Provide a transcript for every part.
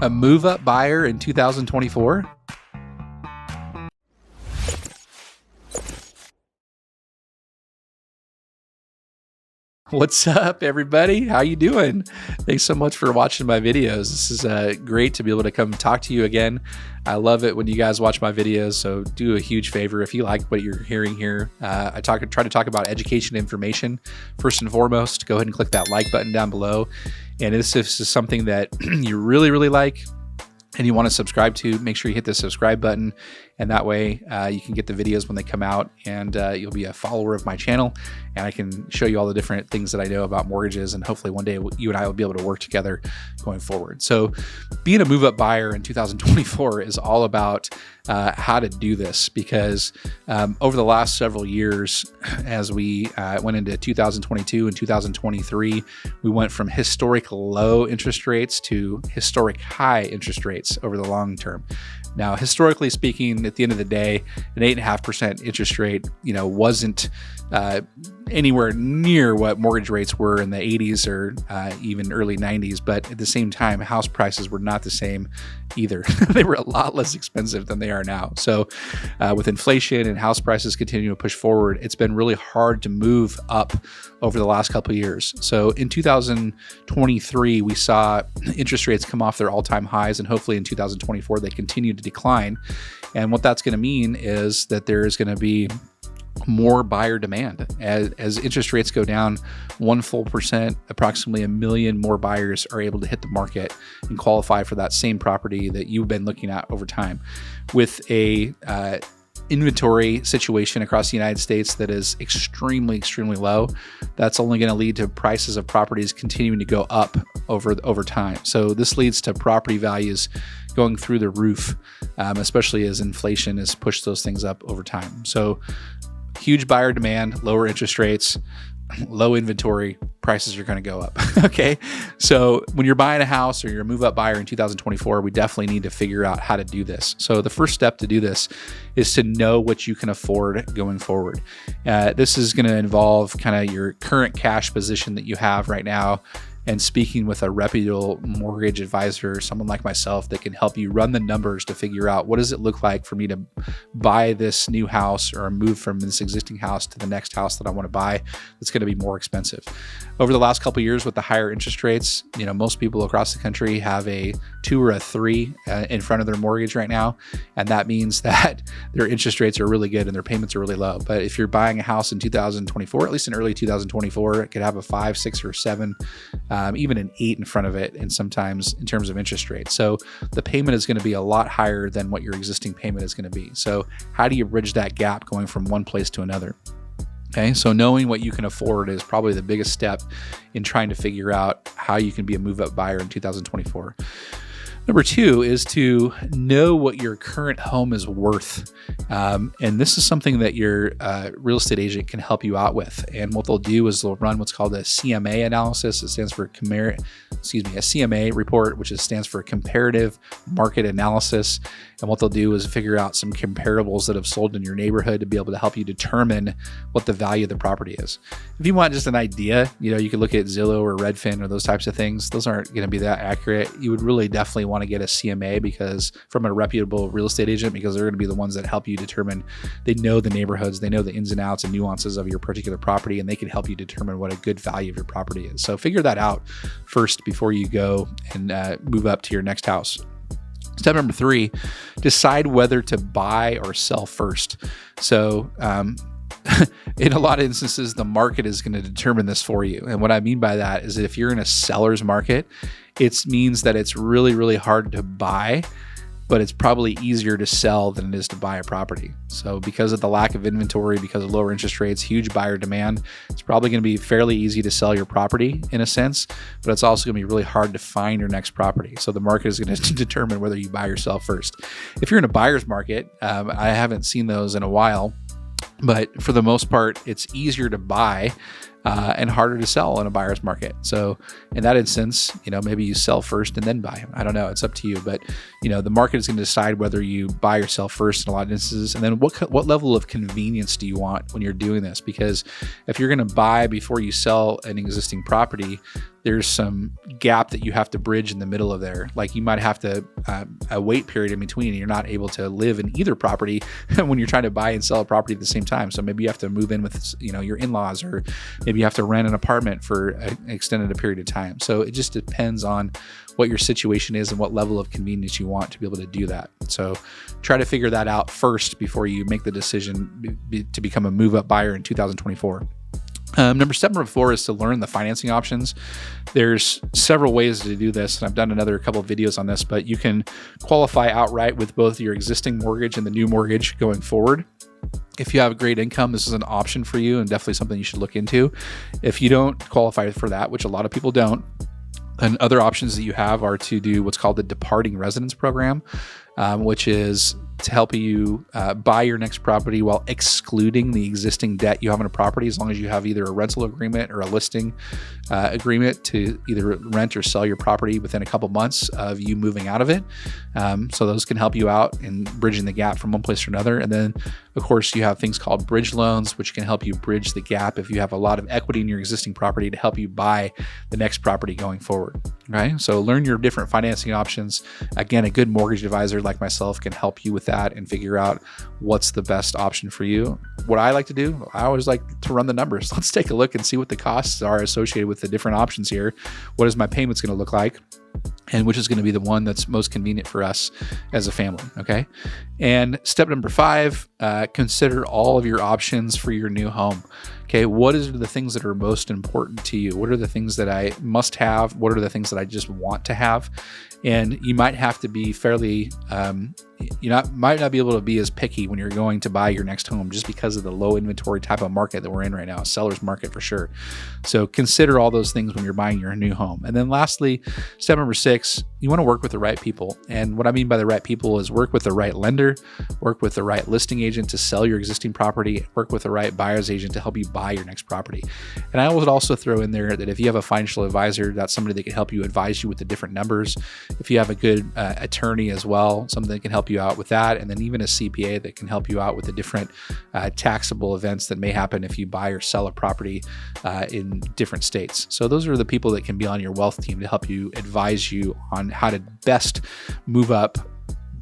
a move-up buyer in 2024? What's up, everybody? How you doing? Thanks so much for watching my videos. This is great to be able to come talk to you again. I love it when you guys watch my videos, so do a huge favor if you like what you're hearing here. I try to talk about education information first and foremost. Go ahead and click that like button down below. And if this is something that you really like and you want to subscribe to, make sure you hit the subscribe button, and that way you can get the videos when they come out, and you'll be a follower of my channel, and I can show you all the different things that I know about mortgages, and hopefully one day you and I will be able to work together going forward. So being a move-up buyer in 2024 is all about how to do this, because over the last several years, as we went into 2022 and 2023, we went from historic low interest rates to historic high interest rates over the long term. Now, historically speaking, at the end of the day, an 8.5% interest rate, wasn't anywhere near what mortgage rates were in the 80s or even early 90s. But at the same time, house prices were not the same either. They were a lot less expensive than they are now. So with inflation and house prices continuing to push forward, it's been really hard to move up over the last couple of years. So in 2023, we saw interest rates come off their all-time highs, and hopefully in 2024, they continue to decline. And what that's going to mean is that there is going to be more buyer demand. As interest rates go down 1 full percent, approximately 1 million more buyers are able to hit the market and qualify for that same property that you've been looking at over time. With a inventory situation across the United States that is extremely low, that's only going to lead to prices of properties continuing to go up over time. So this leads to property values going through the roof, especially as inflation has pushed those things up over time. So huge buyer demand, lower interest rates, low inventory, prices are going to go up. Okay. So when you're buying a house or you're a move-up buyer in 2024, we definitely need to figure out how to do this. So the first step to do this is to know what you can afford going forward. This is going to involve kind of your current cash position that you have right now, and speaking with a reputable mortgage advisor, someone like myself that can help you run the numbers to figure out what does it look like for me to buy this new house or move from this existing house to the next house that I want to buy that's going to be more expensive. Over the last couple of years with the higher interest rates, most people across the country have a 2 or a 3 in front of their mortgage right now. And that means that their interest rates are really good and their payments are really low. But if you're buying a house in 2024, at least in early 2024, it could have a 5, 6, or 7, even an 8 in front of it, and sometimes in terms of interest rates. So the payment is going to be a lot higher than what your existing payment is going to be. So how do you bridge that gap going from one place to another? Okay, so knowing what you can afford is probably the biggest step in trying to figure out how you can be a move-up buyer in 2024. Number 2 is to know what your current home is worth. And this is something that your real estate agent can help you out with. And what they'll do is they'll run what's called a CMA analysis. It stands for a CMA report, which stands for Comparative Market Analysis. And what they'll do is figure out some comparables that have sold in your neighborhood to be able to help you determine what the value of the property is. If you want just an idea, you can look at Zillow or Redfin or those types of things. Those aren't going to be that accurate. You would really definitely want to get a CMA from a reputable real estate agent, because they're going to be the ones that help you determine. They know the neighborhoods, they know the ins and outs and nuances of your particular property, and they can help you determine what a good value of your property is. So figure that out first before you go and move up to your next house. Step number 3, decide whether to buy or sell first. So in a lot of instances, the market is going to determine this for you. And what I mean by that is that if you're in a seller's market, it means that it's really hard to buy, but it's probably easier to sell than it is to buy a property. So because of the lack of inventory, because of lower interest rates, huge buyer demand, it's probably going to be fairly easy to sell your property in a sense, but it's also going to be really hard to find your next property. So the market is going to determine whether you buy or sell first. If you're in a buyer's market, I haven't seen those in a while, but for the most part, it's easier to buy and harder to sell in a buyer's market. So in that instance, maybe you sell first and then buy. I don't know. It's up to you. But, the market is going to decide whether you buy or sell first in a lot of instances. And then what level of convenience do you want when you're doing this? Because if you're going to buy before you sell an existing property, there's some gap that you have to bridge in the middle of there. Like you might have to a wait period in between, and you're not able to live in either property when you're trying to buy and sell a property at the same time. So maybe you have to move in with your in-laws, or maybe you have to rent an apartment for an extended period of time. So it just depends on what your situation is and what level of convenience you want to be able to do that. So try to figure that out first before you make the decision to become a move-up buyer in 2024. Number 4 is to learn the financing options. There's several ways to do this, and I've done another couple of videos on this, but you can qualify outright with both your existing mortgage and the new mortgage going forward. If you have a great income, this is an option for you and definitely something you should look into. If you don't qualify for that, which a lot of people don't, and other options that you have are to do what's called the departing residence program, which is to help you buy your next property while excluding the existing debt you have on a property, as long as you have either a rental agreement or a listing agreement to either rent or sell your property within a couple months of you moving out of it. So those can help you out in bridging the gap from one place to another. And then, of course, you have things called bridge loans, which can help you bridge the gap if you have a lot of equity in your existing property to help you buy the next property going forward. Okay, so learn your different financing options. Again, a good mortgage advisor like myself can help you with that and figure out what's the best option for you. What I like to do, I always like to run the numbers. Let's take a look and see what the costs are associated with the different options here. What is my payments going to look like? And which is going to be the one that's most convenient for us as a family, okay? And step number 5, consider all of your options for your new home. Okay, what is the things that are most important to you? What are the things that I must have? What are the things that I just want to have? And you might have to be fairly, might not be able to be as picky when you're going to buy your next home, just because of the low inventory type of market that we're in right now, a seller's market for sure. So consider all those things when you're buying your new home. And then lastly, step number 6, you want to work with the right people. And what I mean by the right people is work with the right lender, work with the right listing agent to sell your existing property, work with the right buyer's agent to help you buy your next property. And I would also throw in there that if you have a financial advisor, that's somebody that can help you advise you with the different numbers. If you have a good attorney as well, something that can help you out with that. And then even a CPA that can help you out with the different taxable events that may happen if you buy or sell a property in different states. So those are the people that can be on your wealth team to help you advise you on how to best move up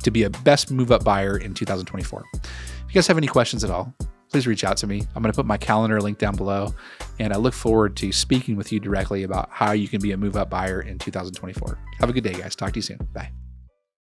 to be a best move up buyer in 2024. If you guys have any questions at all, please reach out to me. I'm going to put my calendar link down below, and I look forward to speaking with you directly about how you can be a move up buyer in 2024. Have a good day, guys. Talk to you soon. Bye.